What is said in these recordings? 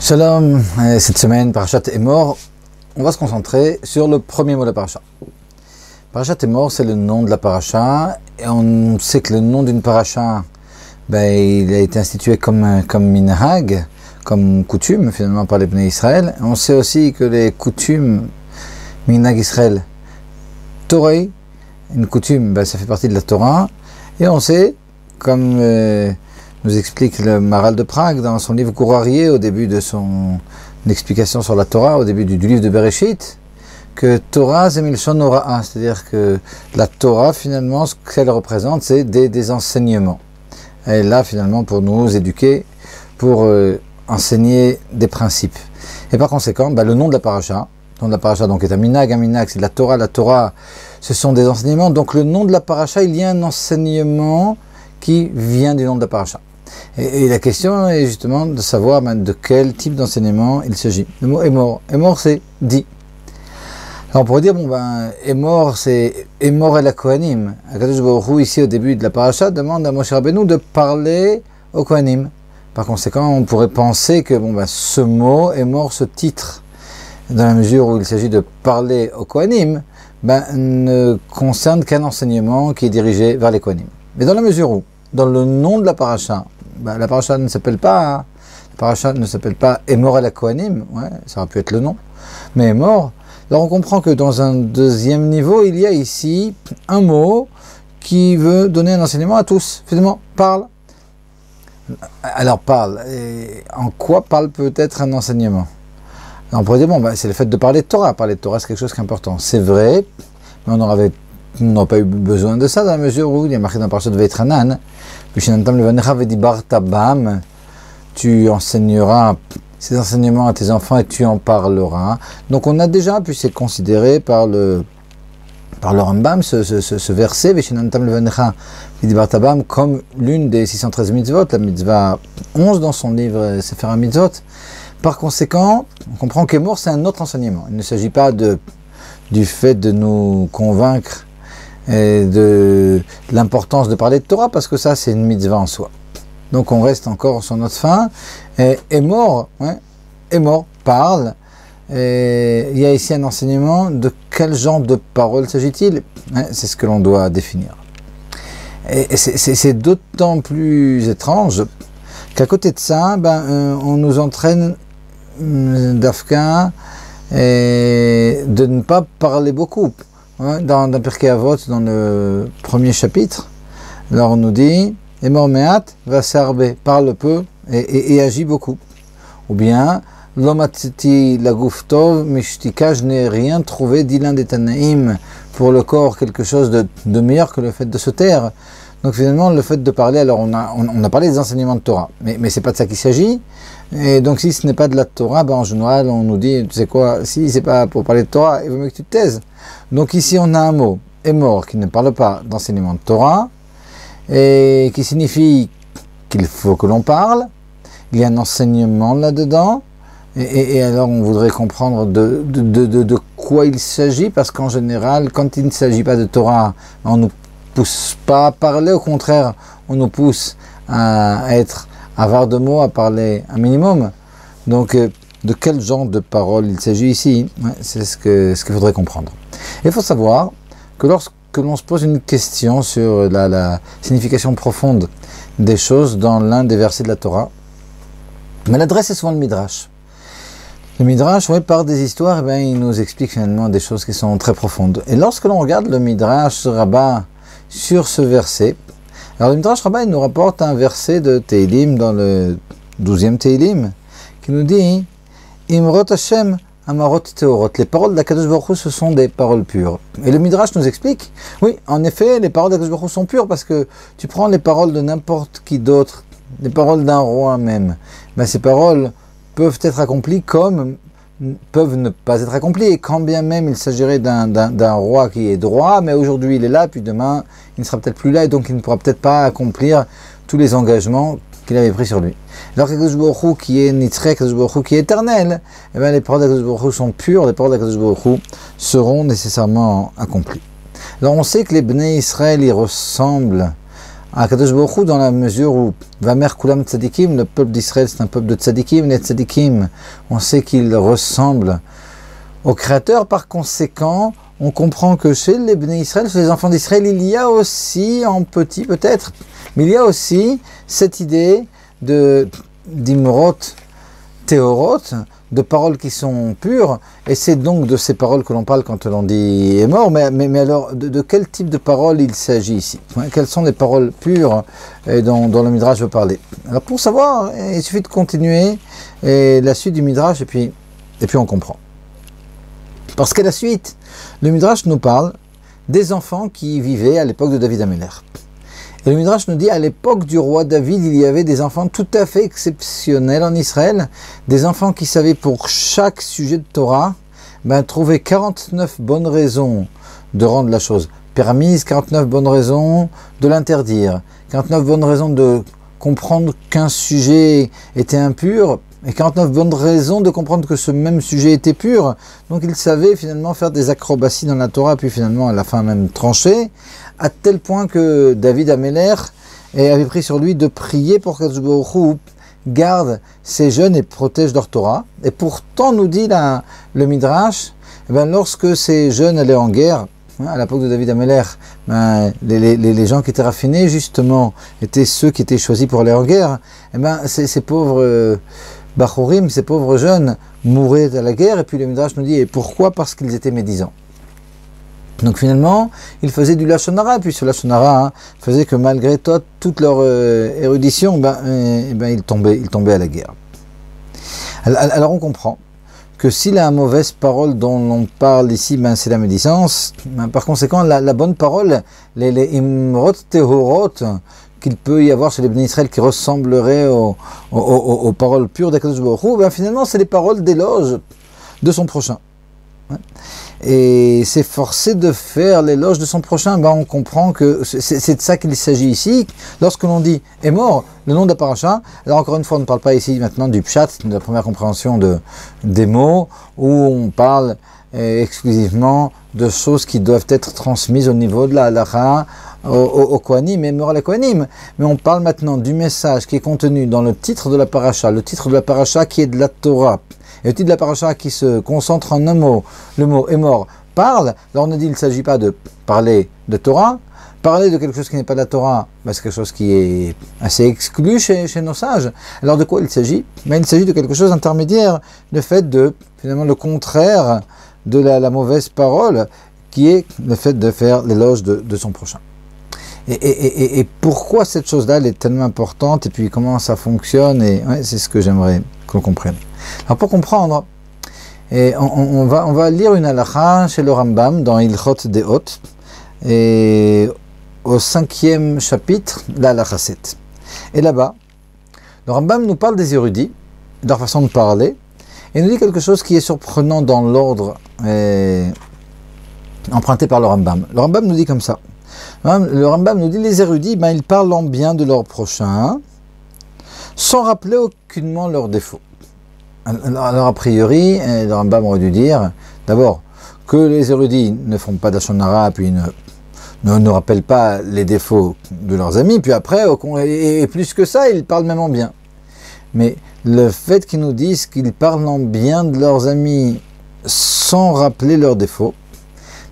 Shalom, cette semaine, Parashat Emor, on va se concentrer sur le premier mot de la Parashat. Parashat Emor, c'est le nom de la Parashat, et on sait que le nom d'une Parashat, il a été institué comme minhag, comme coutume finalement par les Bnei Israël. On sait aussi que les coutumes, minhag Israël, Torah, une coutume, ça fait partie de la Torah, et on sait, comme nous explique le Maharal de Prague dans son livre Gourarié, au début de son explication sur la Torah, au début du livre de Bereshit, que Torah c'est Milshon Hora'a, c'est-à-dire que la Torah finalement, ce qu'elle représente, c'est des enseignements. Elle est là finalement pour nous éduquer, pour enseigner des principes. Et par conséquent, le nom de la paracha, donc est un minhag c'est de la Torah, ce sont des enseignements, donc le nom de la paracha, il y a un enseignement qui vient du nom de la paracha. Et la question est justement de savoir de quel type d'enseignement il s'agit. Le mot Emor. Emor, c'est dit. Alors on pourrait dire, Emor, c'est Emor et la Kohanim. Akadosh Baruch Hu, ici au début de la paracha, demande à Moshe Rabbeinu de parler aux Kohanim. Par conséquent, on pourrait penser que ce mot, Emor, ce titre, dans la mesure où il s'agit de parler aux Kohanim, ne concerne qu'un enseignement qui est dirigé vers les Kohanim. Mais dans la mesure où, dans le nom de la paracha, la paracha ne s'appelle pas Emor et la Kohanim, ça aurait pu être le nom, mais Emor. Alors on comprend que dans un deuxième niveau, il y a ici un mot qui veut donner un enseignement à tous. Finalement, parle. Alors parle. Et en quoi parle peut-être un enseignement? Alors on pourrait dire, c'est le fait de parler de Torah. Parler de Torah, c'est quelque chose qui est important. C'est vrai, mais on n'aurait pas eu besoin de ça dans la mesure où il y a marqué dans la parasha de Veitranan, tu enseigneras ces enseignements à tes enfants et tu en parleras. Donc on a déjà pu se considérer par le Rambam ce verset comme l'une des 613 mitzvot, la mitzvah 11 dans son livre Sefer Mitzvot. Par conséquent, on comprend qu'Emor c'est un autre enseignement. Il ne s'agit pas du fait de nous convaincre et de l'importance de parler de Torah, parce que ça c'est une mitzvah en soi. Donc on reste encore sur notre fin. Et Emor parle. Et il y a ici un enseignement. De quel genre de parole s'agit-il? C'est ce que l'on doit définir. Et c'est d'autant plus étrange qu'à côté de ça, on nous entraîne d'Afka et de ne pas parler beaucoup. Dans Pirkei Avot, dans le premier chapitre, alors on nous dit Emor me'at v'aseh, parle peu et agit beaucoup. Ou bien Lo matziti laguf tov mishtika, je n'ai rien trouvé d'Ilan des Tanaïm pour le corps, quelque chose de meilleur que le fait de se taire. Donc finalement, le fait de parler, alors on a parlé des enseignements de Torah, mais c'est pas de ça qu'il s'agit. Et donc si ce n'est pas de la Torah, en général, on nous dit, tu sais quoi, si c'est pas pour parler de Torah, il vaut mieux que tu te taises. Donc ici, on a un mot, Emor, qui ne parle pas d'enseignement de Torah, et qui signifie qu'il faut que l'on parle. Il y a un enseignement là-dedans, et alors on voudrait comprendre de quoi il s'agit, parce qu'en général, quand il ne s'agit pas de Torah, on nous pousse pas à parler, au contraire, on nous pousse à être avare de mots, à parler un minimum. Donc, de quel genre de parole il s'agit ici? C'est ce qu'il faudrait comprendre. Il faut savoir que lorsque l'on se pose une question sur la signification profonde des choses dans l'un des versets de la Torah, l'adresse est souvent le Midrash. Le Midrash, par des histoires, il nous explique finalement des choses qui sont très profondes. Et lorsque l'on regarde le Midrash Rabbah sur ce verset, alors le Midrash Rabbah il nous rapporte un verset de Teilim dans le 12e Teilim qui nous dit Imrot Hashem Amarot Teorot, les paroles d'Akadosh Baruch Hu, ce sont des paroles pures. Et le Midrash nous explique, oui, en effet, les paroles d'Akadosh Baruch Hu sont pures, parce que tu prends les paroles de n'importe qui d'autre, les paroles d'un roi même, ces paroles peuvent être accomplies comme peuvent ne pas être accomplies, et quand bien même il s'agirait d'un roi qui est droit, mais aujourd'hui il est là, puis demain il ne sera peut-être plus là, et donc il ne pourra peut-être pas accomplir tous les engagements qu'il avait pris sur lui. Alors qu'Akadosh Baruch Hu qui est Nitzrek, Akadosh Baruch Hu qui est éternel, les paroles d'Akadosh Baruch Hu sont pures, les paroles d'Akadosh Baruch Hu seront nécessairement accomplies. Alors on sait que les Bnei Israël, ils ressemblent à Kadosh Baruch Hu, dans la mesure où Vamer Kulam Tzadikim, le peuple d'Israël c'est un peuple de Tzadikim, les Tzadikim, on sait qu'ils ressemblent au Créateur, par conséquent, on comprend que chez les Bnei Israël, chez les enfants d'Israël, il y a aussi, en petit peut-être, mais il y a aussi cette idée d'imrot, théorot, de paroles qui sont pures, et c'est donc de ces paroles que l'on parle quand l'on dit est mort, mais alors de quel type de paroles il s'agit ici? Quelles sont les paroles pures dont le Midrash veut parler? Alors pour savoir, il suffit de continuer la suite du Midrash et puis on comprend. Parce qu'à la suite, le Midrash nous parle des enfants qui vivaient à l'époque de David Améler. Et le Midrash nous dit, à l'époque du roi David, il y avait des enfants tout à fait exceptionnels en Israël, des enfants qui savaient pour chaque sujet de Torah, trouver 49 bonnes raisons de rendre la chose permise, 49 bonnes raisons de l'interdire, 49 bonnes raisons de comprendre qu'un sujet était impur, et 49 bonnes raisons de comprendre que ce même sujet était pur. Donc il savait finalement faire des acrobaties dans la Torah, puis finalement à la fin même trancher, à tel point que David Améler avait pris sur lui de prier pour que Kadosh Baruch Hu garde ces jeunes et protège leur Torah. Et pourtant, nous dit le Midrash, lorsque ces jeunes allaient en guerre, à l'époque de David Améler, les gens qui étaient raffinés, justement, étaient ceux qui étaient choisis pour aller en guerre. Ces pauvres Bachorim, ces pauvres jeunes, mouraient à la guerre, et puis le Midrash nous dit, et pourquoi? Parce qu'ils étaient médisants. Donc finalement, ils faisaient du Lashon Hara, et puis ce Lashon Hara faisait que malgré toute leur érudition, ils tombaient à la guerre. Alors on comprend que si la mauvaise parole dont l'on parle ici, c'est la médisance, par conséquent, la bonne parole, les imrot tehorot, qu'il peut y avoir chez les Bnei Israël qui ressembleraient aux paroles pures d'Akadosh Baruch Hu, finalement, c'est les paroles d'éloge de son prochain. Et c'est forcé de faire l'éloge de son prochain. On comprend que c'est de ça qu'il s'agit ici. Lorsque l'on dit « est mort », le nom de la paracha, alors encore une fois, on ne parle pas ici maintenant du pshat, de la première compréhension des mots, où on parle exclusivement de choses qui doivent être transmises au niveau de la halakha, au Kohanim et mort à la Kohanim. Mais on parle maintenant du message qui est contenu dans le titre de la paracha, le titre de la paracha qui est de la Torah, et le titre de la paracha qui se concentre en un mot, le mot est mort, parle. Alors on a dit il ne s'agit pas de parler de Torah, parler de quelque chose qui n'est pas de la Torah, c'est quelque chose qui est assez exclu chez nos sages. Alors de quoi il s'agit? Il s'agit de quelque chose d'intermédiaire, le fait de, finalement, le contraire de la mauvaise parole, qui est le fait de faire l'éloge de son prochain. Et pourquoi cette chose-là, elle est tellement importante, et puis comment ça fonctionne, et c'est ce que j'aimerais qu'on comprenne. Alors pour comprendre, on va lire une halakha chez le Rambam, dans Ilchot Deot, et au 5e chapitre, la halakha 7. Et là-bas, le Rambam nous parle des érudits, de leur façon de parler, et nous dit quelque chose qui est surprenant dans l'ordre emprunté par le Rambam. Le Rambam nous dit comme ça. Le Rambam nous dit les érudits, ils parlent en bien de leur prochain, sans rappeler aucunement leurs défauts. Alors a priori, le Rambam aurait dû dire, d'abord, que les érudits ne font pas d'Lashon Hara, puis ne rappellent pas les défauts de leurs amis, puis après, et plus que ça, ils parlent même en bien. Mais le fait qu'ils nous disent qu'ils parlent en bien de leurs amis sans rappeler leurs défauts,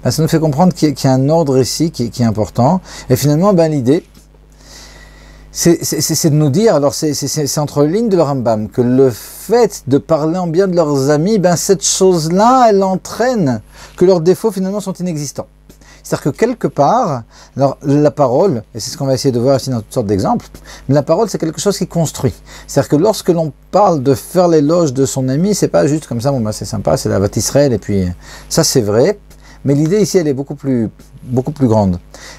ça nous fait comprendre qu'il y a un ordre ici qui est important. Et finalement, l'idée, c'est de nous dire, alors c'est entre les lignes de le Rambam, que le fait de parler en bien de leurs amis, cette chose-là, elle entraîne que leurs défauts finalement sont inexistants. C'est-à-dire que quelque part, alors la parole, et c'est ce qu'on va essayer de voir ici dans toutes sortes d'exemples, mais la parole c'est quelque chose qui construit. C'est-à-dire que lorsque l'on parle de faire l'éloge de son ami, c'est pas juste comme ça, c'est sympa, c'est la Vat Israël, et puis ça c'est vrai, mais l'idée ici elle est beaucoup plus grande.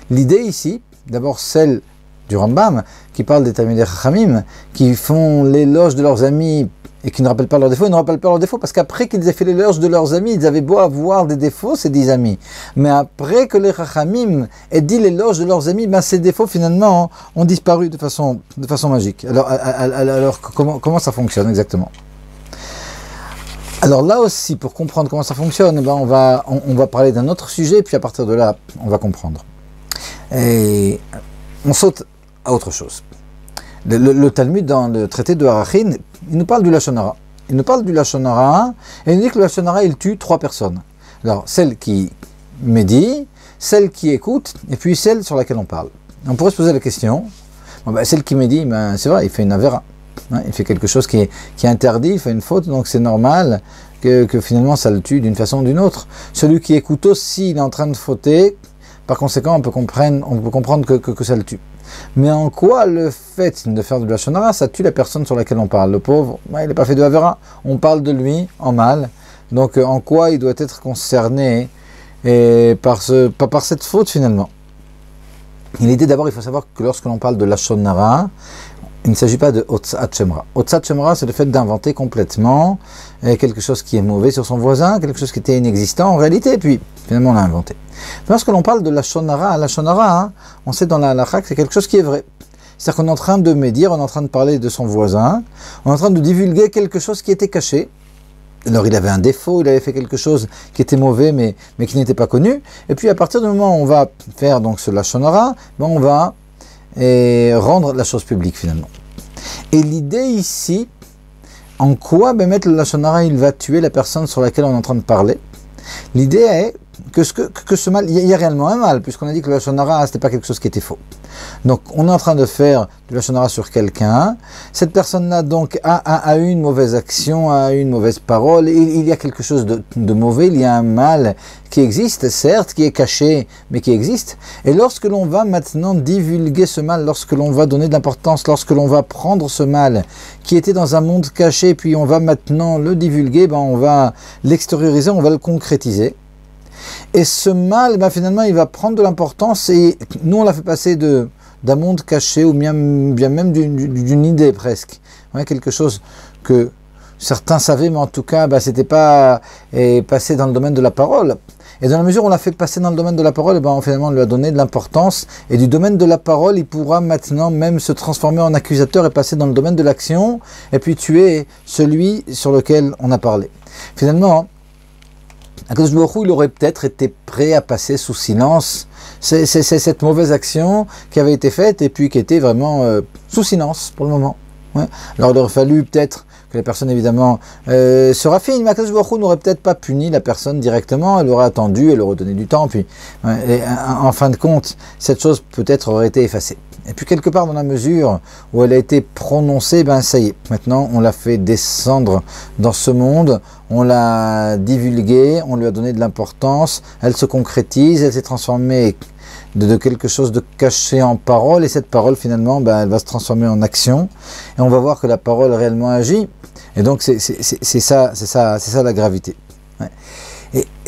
L'idée ici, d'abord celle du Rambam, qui parle des Talmidei Chachamim, qui font l'éloge de leurs amis et qui ne rappellent pas leurs défauts, ils ne rappellent pas leurs défauts, parce qu'après qu'ils aient fait l'éloge de leurs amis, ils avaient beau avoir des défauts, ces 10 amis. Mais après que les Chachamim aient dit l'éloge de leurs amis, ces défauts finalement ont disparu de façon magique. Alors comment ça fonctionne exactement? Alors là aussi, pour comprendre comment ça fonctionne, on va parler d'un autre sujet, puis à partir de là, on va comprendre. Et on saute à autre chose. Le Talmud, dans le traité de Harachin, il nous parle du Lashon Hara. Il nous parle du Lashon Hara, et il nous dit que le Lashon Hara, il tue 3 personnes. Alors, celle qui médit, celle qui écoute, et puis celle sur laquelle on parle. On pourrait se poser la question, bon, ben, celle qui médit, ben, c'est vrai, il fait une avéra. Hein, il fait quelque chose qui est interdit, il fait une faute, donc c'est normal que finalement ça le tue d'une façon ou d'une autre. Celui qui écoute aussi, il est en train de fauter, par conséquent on peut comprendre que ça le tue. Mais en quoi le fait de faire du Lashon Hara, ça tue la personne sur laquelle on parle? Le pauvre, il n'a pas fait de avéra, on parle de lui en mal, donc en quoi il doit être concerné par cette faute finalement? L'idée d'abord, il faut savoir que lorsque l'on parle de Lashon Hara, il ne s'agit pas de Hotzat Shemra. Hotzat Shemra, c'est le fait d'inventer complètement quelque chose qui est mauvais sur son voisin, quelque chose qui était inexistant en réalité, et puis finalement on l'a inventé. Lorsque l'on parle de Lashon Hara, on sait dans la halakha que c'est quelque chose qui est vrai. C'est-à-dire qu'on est en train de médire, on est en train de parler de son voisin, on est en train de divulguer quelque chose qui était caché. Alors il avait un défaut, il avait fait quelque chose qui était mauvais mais qui n'était pas connu. Et puis à partir du moment où on va faire donc ce Lashon Hara, on va rendre la chose publique finalement. Et l'idée ici, en quoi mettre le Lashon Hara, il va tuer la personne sur laquelle on est en train de parler. L'idée est que ce mal, il y a réellement un mal, puisqu'on a dit que le Lashon Hara, c'était pas quelque chose qui était faux. Donc, on est en train de faire du Lashon Hara sur quelqu'un. Cette personne-là, donc, a eu une mauvaise action, a eu une mauvaise parole. Il y a quelque chose de mauvais, il y a un mal qui existe, certes, qui est caché, mais qui existe. Et lorsque l'on va maintenant divulguer ce mal, lorsque l'on va donner de l'importance, lorsque l'on va prendre ce mal qui était dans un monde caché, puis on va maintenant le divulguer, on va l'extérioriser, on va le concrétiser. Et ce mal, finalement, il va prendre de l'importance et nous, on l'a fait passer d'un monde caché ou bien même d'une idée presque. Ouais, quelque chose que certains savaient, mais en tout cas, c'était pas passé dans le domaine de la parole. Et dans la mesure où on l'a fait passer dans le domaine de la parole, finalement, on lui a donné de l'importance. Et du domaine de la parole, il pourra maintenant même se transformer en accusateur et passer dans le domaine de l'action et puis tuer celui sur lequel on a parlé. Finalement, Akadosh Baruch Hu, il aurait peut-être été prêt à passer sous silence c'est cette mauvaise action qui avait été faite et puis qui était vraiment sous silence pour le moment. Ouais. Alors il aurait fallu peut-être que la personne évidemment se raffine, mais Akadosh Baruch Hu n'aurait peut-être pas puni la personne directement, elle aurait attendu, elle aurait donné du temps, puis et en fin de compte, cette chose peut-être aurait été effacée. Et puis quelque part dans la mesure où elle a été prononcée, ça y est, maintenant on l'a fait descendre dans ce monde, on l'a divulguée, on lui a donné de l'importance, elle se concrétise, elle s'est transformée de quelque chose de caché en parole, et cette parole finalement, elle va se transformer en action, et on va voir que la parole réellement agit, et donc c'est ça la gravité. Ouais.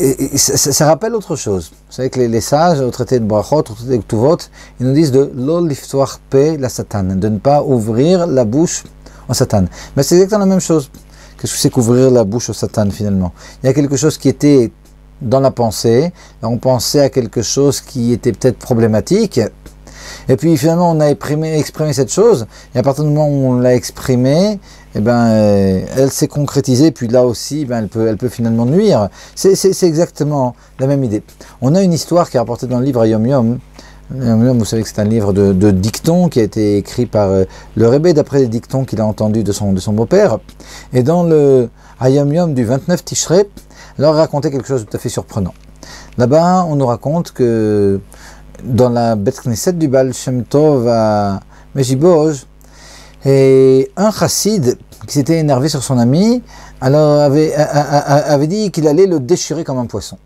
Et ça rappelle autre chose. Vous savez que les sages, au traité de Brachot, au traité de Ktuvot, ils nous disent de lo liftoach pe la Satan, de ne pas ouvrir la bouche au Satan. Mais c'est exactement la même chose. Qu'est-ce que c'est qu'ouvrir la bouche au Satan finalement? Il y a quelque chose qui était dans la pensée, on pensait à quelque chose qui était peut-être problématique, et puis finalement on a exprimé cette chose, et à partir du moment où on l'a exprimée, elle s'est concrétisée, puis là aussi, elle peut finalement nuire. C'est exactement la même idée. On a une histoire qui est rapportée dans le livre Hayom Yom. Hayom Yom, vous savez que c'est un livre de dictons qui a été écrit par le Rebbe d'après les dictons qu'il a entendus de son beau-père. Et dans le Hayom Yom du 29 Tishrei, alors racontait quelque chose de tout à fait surprenant. Là-bas, on nous raconte que dans la Bet Knesset du Baal Shem Tov à Mejiboj, et un chassid qui s'était énervé sur son ami, alors avait dit qu'il allait le déchirer comme un poisson.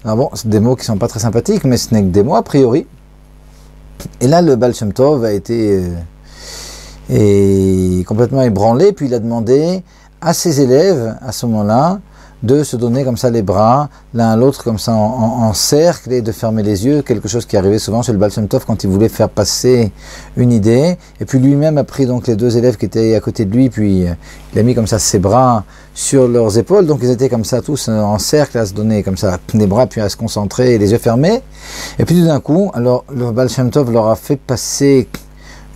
Alors bon, c'est des mots qui ne sont pas très sympathiques, mais ce n'est que des mots a priori. Et là, le Baal Shem Tov a été complètement ébranlé, puis il a demandé à ses élèves, à ce moment-là, de se donner comme ça les bras, l'un à l'autre comme ça en cercle, et de fermer les yeux, quelque chose qui arrivait souvent chez le Baal Shem Tov quand il voulait faire passer une idée. Et puis lui-même a pris donc les deux élèves qui étaient à côté de lui, puis il a mis comme ça ses bras sur leurs épaules, donc ils étaient comme ça tous en cercle à se donner comme ça les bras, puis à se concentrer, les yeux fermés. Et puis tout d'un coup, alors le Baal Shem Tov leur a fait passer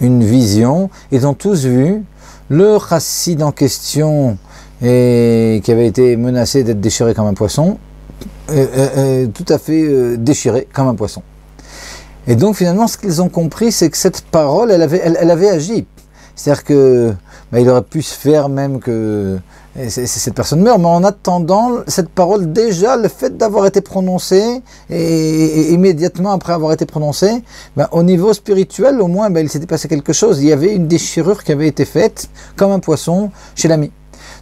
une vision, ils ont tous vu le chassid en question et qui avait été menacé d'être déchiré comme un poisson, tout à fait déchiré comme un poisson. Et donc finalement, ce qu'ils ont compris, c'est que cette parole, elle avait agi. C'est-à-dire que il aurait pu se faire même que cette personne meurt, mais en attendant, cette parole, déjà, le fait d'avoir été prononcée, et immédiatement après avoir été prononcée, au niveau spirituel, au moins, il s'était passé quelque chose. Il y avait une déchirure qui avait été faite, comme un poisson, chez l'ami.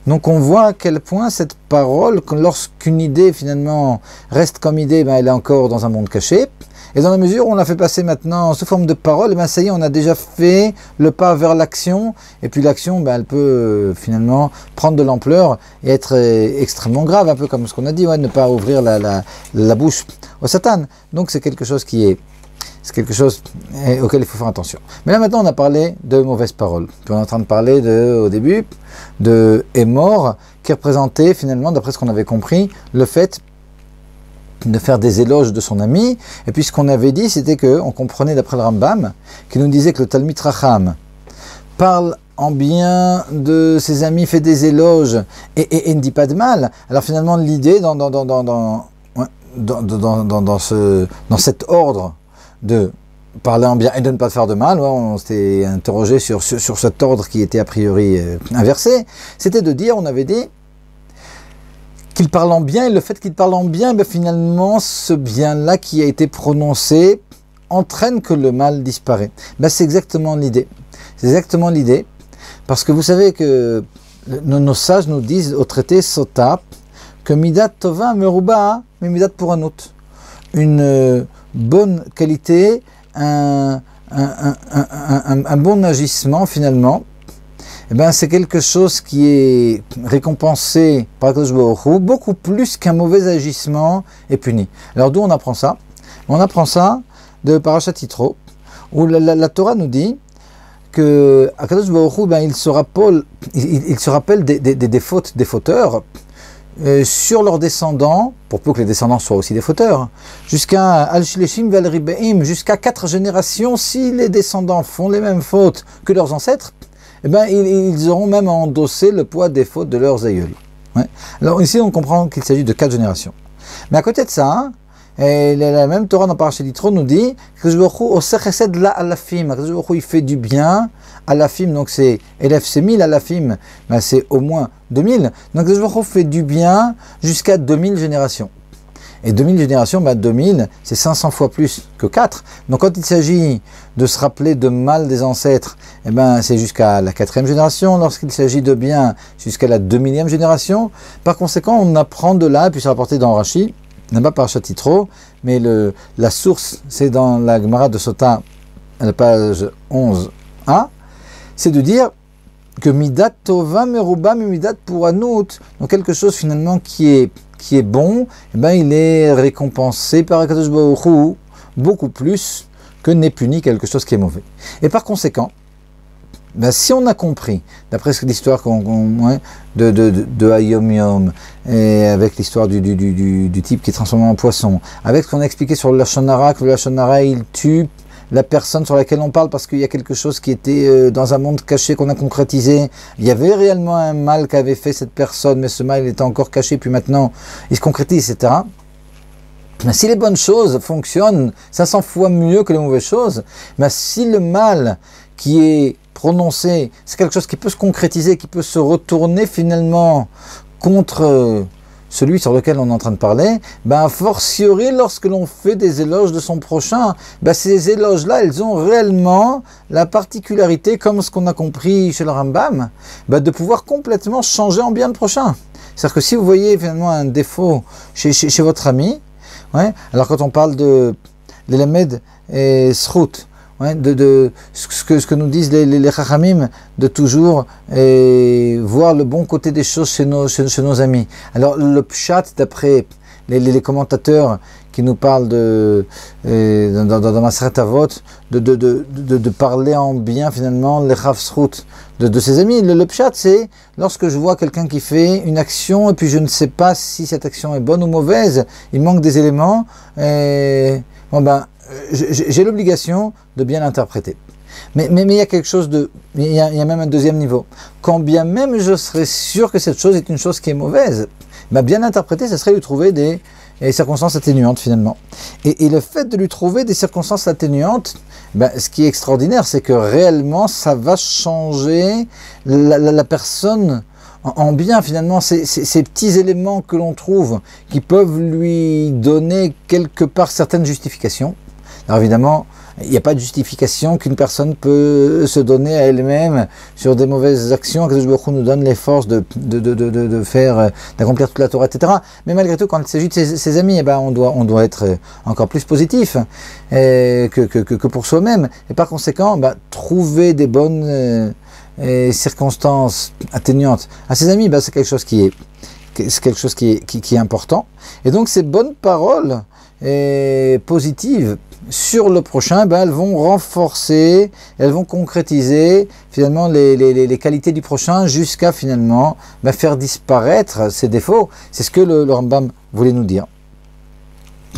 Donc on voit à quel point cette parole, lorsqu'une idée finalement reste comme idée, elle est encore dans un monde caché. Et dans la mesure où on l'a fait passer maintenant sous forme de parole, ça y est, on a déjà fait le pas vers l'action. Et puis l'action, elle peut finalement prendre de l'ampleur et être extrêmement grave, un peu comme ce qu'on a dit, ne pas ouvrir la bouche au Satan. Donc c'est quelque chose c'est quelque chose auquel il faut faire attention. Mais là maintenant on a parlé de mauvaises paroles. Puis on est en train de parler au début de Émor, qui représentait finalement, d'après ce qu'on avait compris, le fait de faire des éloges de son ami. Et puis ce qu'on avait dit, c'était qu'on comprenait d'après le Rambam, qui nous disait que le Talmid Racham parle en bien de ses amis, fait des éloges et ne dit pas de mal. Alors finalement l'idée dans cet ordre de parler en bien et de ne pas faire de mal, on s'était interrogé sur cet ordre qui était a priori inversé, c'était de dire, on avait dit, qu'il parle en bien, et le fait qu'il parle en bien, finalement, ce bien-là qui a été prononcé entraîne que le mal disparaît. C'est exactement l'idée. C'est exactement l'idée, parce que vous savez que nos sages nous disent au traité Sota que Midat Tova Meruba, mais Midat pour un autre. Une bonne qualité, un bon agissement finalement, c'est quelque chose qui est récompensé par Akadosh Baruch Hu, beaucoup plus qu'un mauvais agissement est puni. Alors d'où on apprend ça? On apprend ça de Parashat Yitro, où la Torah nous dit que Akadosh Baruch Hu, il se rappelle des fautes des fauteurs sur leurs descendants, pour peu que les descendants soient aussi des fauteurs, jusqu'à Al-Shileshim Val-Ribeim, jusqu'à 4 générations, si les descendants font les mêmes fautes que leurs ancêtres, ils auront même à endosser le poids des fautes de leurs aïeuls. Ouais. Alors ici, on comprend qu'il s'agit de 4 générations. Mais à côté de ça, la même Torah dans Parashat Yitro nous dit que il fait du bien à l'afim, donc c'est élève c'est 1000 à l'afim, c'est au moins 2000. Donc Akadosh fait du bien jusqu'à 2000 générations. Et 2000 générations, 2000, c'est 500 fois plus que 4. Donc quand il s'agit de se rappeler de mal des ancêtres, c'est jusqu'à la 4e génération. Lorsqu'il s'agit de bien, jusqu'à la 2000e génération. Par conséquent, on apprend de là, et puis c'est rapporté dans Rashi, là-bas par Yitro, mais la source, c'est dans la Gemara de Sota, à la page 11a, c'est de dire que Midat Tova Meruba Midat pour Anout, donc quelque chose finalement qui est bon, il est récompensé par Akadosh Baruch Hu beaucoup plus que n'est puni quelque chose qui est mauvais. Et par conséquent, si on a compris, d'après l'histoire de Hayom Yom, et avec l'histoire du type qui est transformé en poisson, avec ce qu'on a expliqué sur le Lashon Hara, que le Lashon Hara il tue la personne sur laquelle on parle parce qu'il y a quelque chose qui était dans un monde caché qu'on a concrétisé. Il y avait réellement un mal qu'avait fait cette personne, mais ce mal il était encore caché, puis maintenant il se concrétise, etc. Mais si les bonnes choses fonctionnent 500 fois mieux que les mauvaises choses, si le mal qui est prononcé, c'est quelque chose qui peut se concrétiser, qui peut se retourner finalement contre celui sur lequel on est en train de parler, a fortiori lorsque l'on fait des éloges de son prochain, ces éloges-là, elles ont réellement la particularité, comme ce qu'on a compris chez le Rambam, de pouvoir complètement changer en bien le prochain. C'est-à-dire que si vous voyez finalement un défaut chez votre ami, alors quand on parle de l'Elamed et Srout, de ce que nous disent les Chachamim, de toujours voir le bon côté des choses chez nos amis. Alors le Pshat, d'après les commentateurs qui nous parlent dans Maseret Avot, de parler en bien finalement les Chavsrout de ses amis. Le Pshat, c'est lorsque je vois quelqu'un qui fait une action et puis je ne sais pas si cette action est bonne ou mauvaise, il manque des éléments, j'ai l'obligation de bien l'interpréter. Mais il y a quelque chose il y a même un deuxième niveau. Quand bien même je serais sûr que cette chose est une chose qui est mauvaise, bien interpréter, ce serait lui trouver et circonstances atténuantes finalement. Et le fait de lui trouver des circonstances atténuantes, ben, ce qui est extraordinaire, c'est que réellement ça va changer la personne en bien finalement. Ces petits éléments que l'on trouve qui peuvent lui donner quelque part certaines justifications. Alors évidemment, il n'y a pas de justification qu'une personne peut se donner à elle-même sur des mauvaises actions, que Dieu nous donne les forces de faire, d'accomplir toute la Torah, etc. Mais malgré tout, quand il s'agit de ses amis, eh ben, on doit être encore plus positif que pour soi-même. Et par conséquent, ben, trouver des bonnes circonstances atténuantes à ses amis, ben, c'est quelque chose qui est important. Et donc ces bonnes paroles positives sur le prochain, ben, elles vont renforcer, elles vont concrétiser finalement les qualités du prochain jusqu'à finalement ben, faire disparaître ses défauts. C'est ce que le Rambam voulait nous dire.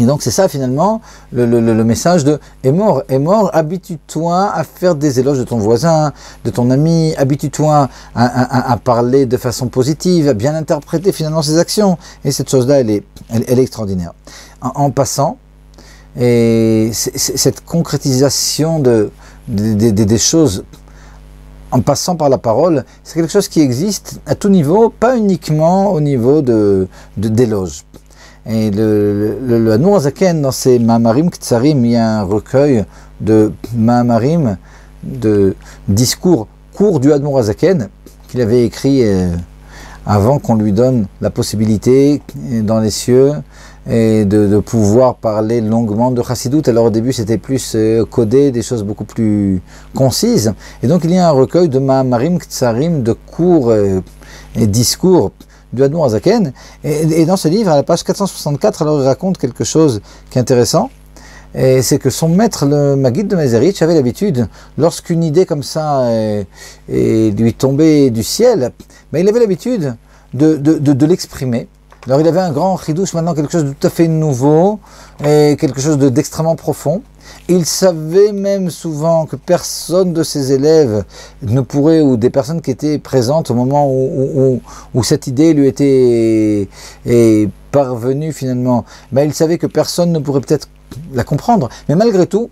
Et donc c'est ça finalement le message de Emor, habitue-toi à faire des éloges de ton voisin, de ton ami, habitue-toi à parler de façon positive, à bien interpréter finalement ses actions. Et cette chose-là, elle est extraordinaire. En passant, et cette concrétisation des choses en passant par la parole, c'est quelque chose qui existe à tout niveau, pas uniquement au niveau d'éloges. Et le Admour Hazaken, dans ses Ma'amarim Ktsarim, il y a un recueil de Ma'amarim, de discours courts du Admour Hazaken, qu'il avait écrit avant qu'on lui donne la possibilité dans les cieux et de pouvoir parler longuement de Chassidut. Alors au début c'était plus codé, des choses beaucoup plus concises. Et donc il y a un recueil de Ma'amarim Ktsarim, de courts et discours du Admour Hazaken. Et dans ce livre, à la page 464, alors il raconte quelque chose qui est intéressant. Et c'est que son maître, le Maguid de Mezerich, avait l'habitude, lorsqu'une idée comme ça lui tombait du ciel, ben, il avait l'habitude de l'exprimer. Alors il avait un grand chidouche, maintenant quelque chose de tout à fait nouveau, et quelque chose d'extrêmement profond. Il savait même souvent que personne de ses élèves ne pourrait, ou des personnes qui étaient présentes au moment où cette idée lui était parvenue finalement, ben, il savait que personne ne pourrait peut-être la comprendre. Mais malgré tout,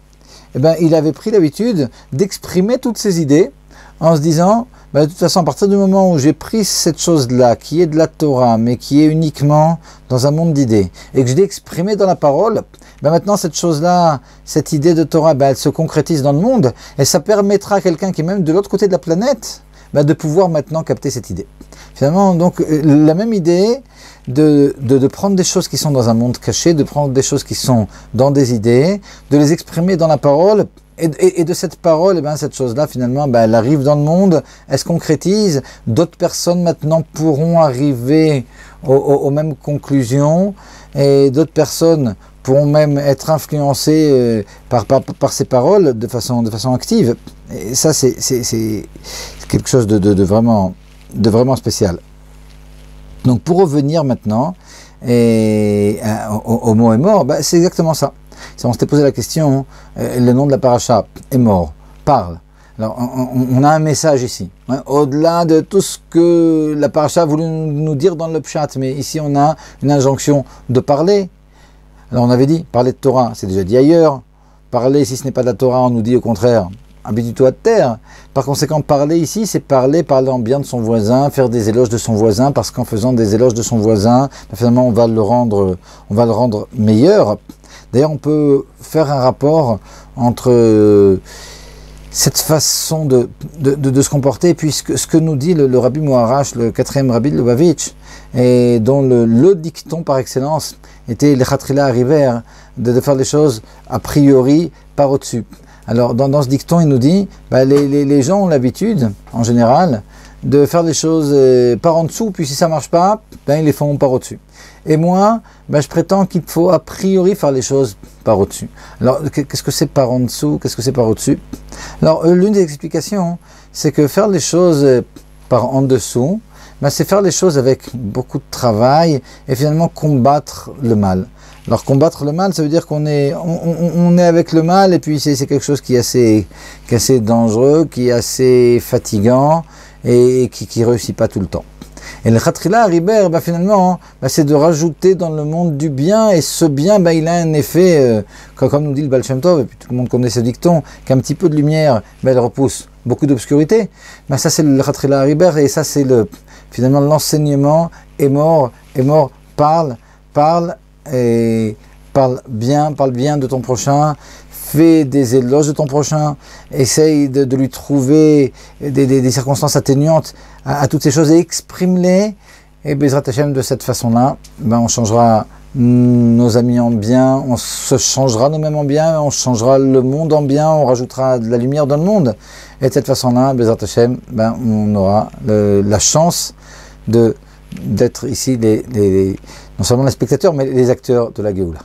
eh ben, il avait pris l'habitude d'exprimer toutes ces idées en se disant, ben, de toute façon, à partir du moment où j'ai pris cette chose-là, qui est de la Torah, mais qui est uniquement dans un monde d'idées, et que je l'ai exprimée dans la parole, ben maintenant cette chose-là, cette idée de Torah, ben, elle se concrétise dans le monde, et ça permettra à quelqu'un qui est même de l'autre côté de la planète, ben, de pouvoir maintenant capter cette idée. Finalement, donc, la même idée de prendre des choses qui sont dans un monde caché, de prendre des choses qui sont dans des idées, de les exprimer dans la parole, et de cette parole, eh ben, cette chose-là, finalement, ben, elle arrive dans le monde, elle se concrétise, d'autres personnes maintenant pourront arriver aux mêmes conclusions, et d'autres personnes pourront même être influencées par ces paroles de façon active. Et ça, c'est quelque chose de vraiment spécial. Donc pour revenir maintenant au mot Emor, ben, c'est exactement ça. Si on s'était posé la question, le nom de la paracha, Emor, parle. Alors on a un message ici, hein, au-delà de tout ce que la paracha a voulu nous dire dans le pshat, mais ici on a une injonction de parler. Alors on avait dit, parler de Torah, c'est déjà dit ailleurs. Parler, si ce n'est pas de la Torah, on nous dit au contraire, habitue-toi de terre. Par conséquent, parler ici, c'est parler en bien de son voisin, faire des éloges de son voisin, parce qu'en faisant des éloges de son voisin, finalement, on va le rendre meilleur. D'ailleurs, on peut faire un rapport entre cette façon de se comporter, et puis ce que nous dit le Rabbi Moharach, le 4e Rabbi de Lubavitch, et dont le dicton par excellence était l'Echatrila River, de faire les choses a priori par au-dessus. Alors dans ce dicton, il nous dit, bah, les gens ont l'habitude, en général, de faire les choses par en dessous, puis si ça marche pas, ben, ils les font par au-dessus. Et moi, ben, je prétends qu'il faut a priori faire les choses par au-dessus. Alors, qu'est-ce que c'est par en dessous? Qu'est-ce que c'est par au-dessus? Alors, l'une des explications, c'est que faire les choses par en dessous, ben, c'est faire les choses avec beaucoup de travail et finalement combattre le mal. Alors, combattre le mal, ça veut dire qu'on est avec le mal, et puis c'est quelque chose qui est assez dangereux, qui est assez fatigant, et qui réussit pas tout le temps. Et le Khatrila Riber, finalement, c'est de rajouter dans le monde du bien, et ce bien, il a un effet, comme nous dit le Baal Shem Tov, et puis tout le monde connaît ce dicton, qu'un petit peu de lumière, elle repousse beaucoup d'obscurité. Ça c'est le Khatrila Riber, et ça c'est finalement l'enseignement, est mort, parle bien de ton prochain, fais des éloges de ton prochain, essaye de lui trouver des circonstances atténuantes à toutes ces choses et exprime-les. Et Bezrat Hashem, de cette façon-là, on changera nos amis en bien, on se changera nous-mêmes en bien, on changera le monde en bien, on rajoutera de la lumière dans le monde. Et de cette façon-là, Bezrat Hashem, on aura la chance d'être ici non seulement les spectateurs, mais les acteurs de la Géoula.